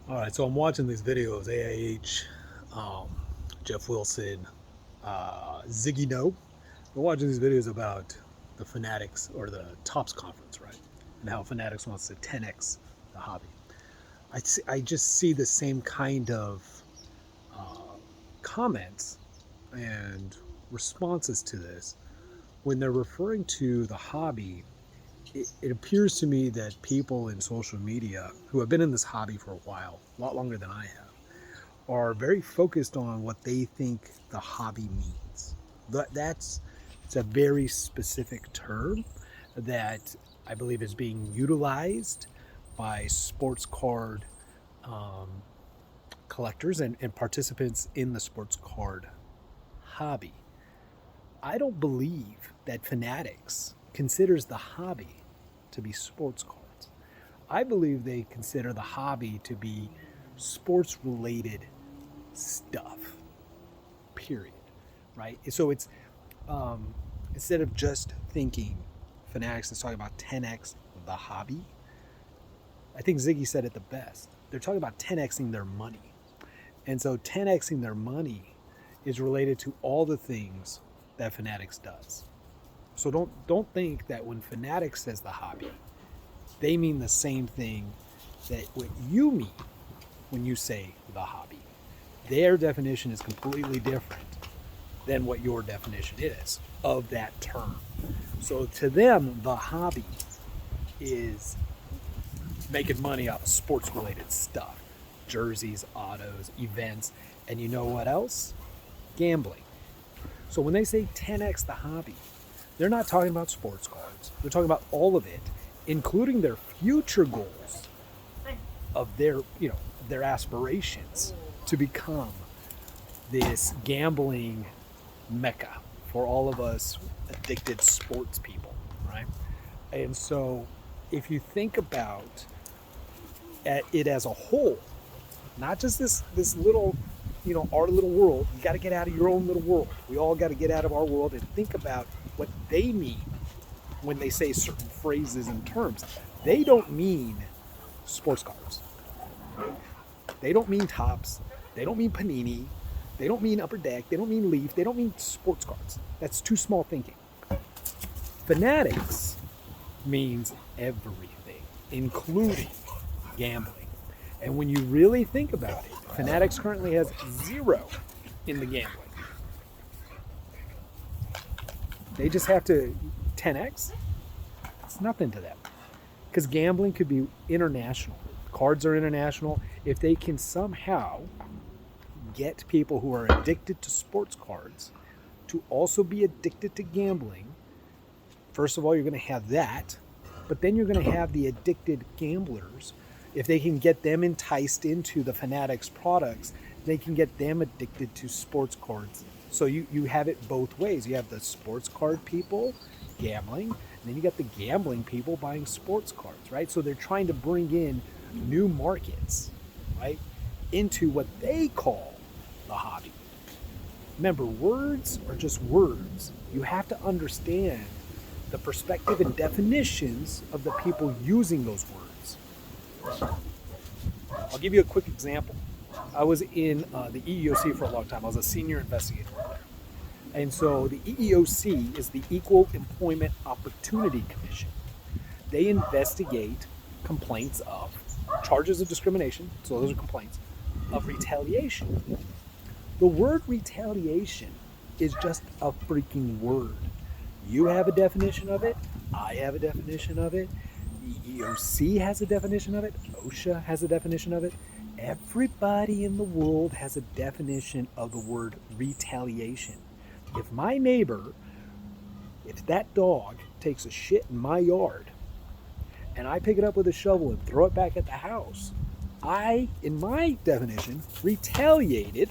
All right, so I'm watching these videos, AIH, Jeff Wilson, Ziggy No. We're watching these videos about the Fanatics or the Tops conference, right? And how Fanatics wants to 10x the hobby. I just see the same kind of uh, comments and responses to this when they're referring to the hobby. It appears to me that people in social media who have been in this hobby for a while, a lot longer than I have, are very focused on what they think the hobby means. That's it's a very specific term that I believe is being utilized by sports card um, collectors and participants in the sports card hobby. I don't believe that Fanatics considers the hobby to be sports cards. I believe they consider the hobby to be sports related stuff, period. Right? So it's um, instead of just thinking Fanatics is talking about 10x the hobby, I think Ziggy said it the best. They're talking about 10xing their money. And so 10xing their money is related to all the things that Fanatics does. So don't think that when Fanatics says the hobby, they mean the same thing that what you mean when you say the hobby. Their definition is completely different than what your definition is of that term. So to them, the hobby is making money off of sports related stuff, jerseys, autos, events, and you know what else? Gambling. So when they say 10x the hobby, they're not talking about sports cards. They're talking about all of it, including their future goals of their aspirations to become this gambling mecca for all of us addicted sports people, right? And so if you think about it as a whole, not just this little, our little world, you got to get out of your own little world. We all got to get out of our world and think about what they mean when they say certain phrases and terms. They don't mean sports cards. They don't mean Tops. They don't mean Panini. They don't mean Upper Deck. They don't mean Leaf. They don't mean sports cards. That's too small thinking. Fanatics means everything, including gambling. And when you really think about it, Fanatics currently has 0 in the gambling. They just have to 10x. It's nothing to them. Because gambling could be international. Cards are international. If they can somehow get people who are addicted to sports cards to also be addicted to gambling, first of all, you're going to have that. But then you're going to have the addicted gamblers. If they can get them enticed into the Fanatics products, they can get them addicted to sports cards. So you have it both ways. You have the sports card people gambling, and then you got the gambling people buying sports cards, right? So they're trying to bring in new markets, right, into what they call the hobby. Remember, words are just words. You have to understand the perspective and definitions of the people using those words. I'll give you a quick example. I was in the EEOC for a long time. I was a senior investigator there. And so the EEOC is the Equal Employment Opportunity Commission. They investigate complaints of charges of discrimination, so those are complaints, of retaliation. The word retaliation is just a freaking word. You have a definition of it. I have a definition of it. The EEOC has a definition of it. OSHA has a definition of it. Everybody in the world has a definition of the word retaliation. If my neighbor, if that dog takes a shit in my yard and I pick it up with a shovel and throw it back at the house, I, in my definition, retaliated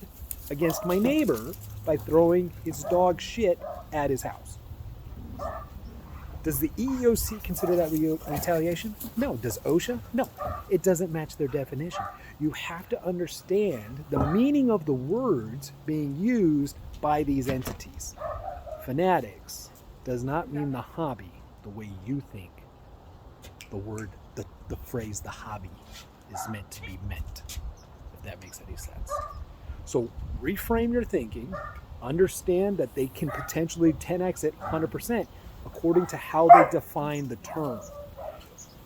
against my neighbor by throwing his dog shit at his house. Does the EEOC consider that retaliation? No. Does OSHA? No. It doesn't match their definition. You have to understand the meaning of the words being used by these entities. Fanatics does not mean the hobby the way you think the word, the phrase, the hobby is meant to be meant, if that makes any sense. So reframe your thinking, understand that they can potentially 10x it 100% according to how they define the term.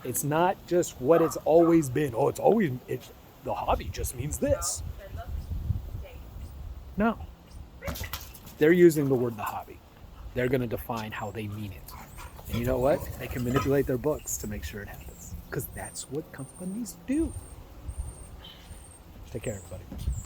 It's not just what it's always been. Oh, the hobby just means this. No. They're using the word the hobby. They're going to define how they mean it. And you know what? They can manipulate their books to make sure it happens. Because that's what companies do. Take care, everybody.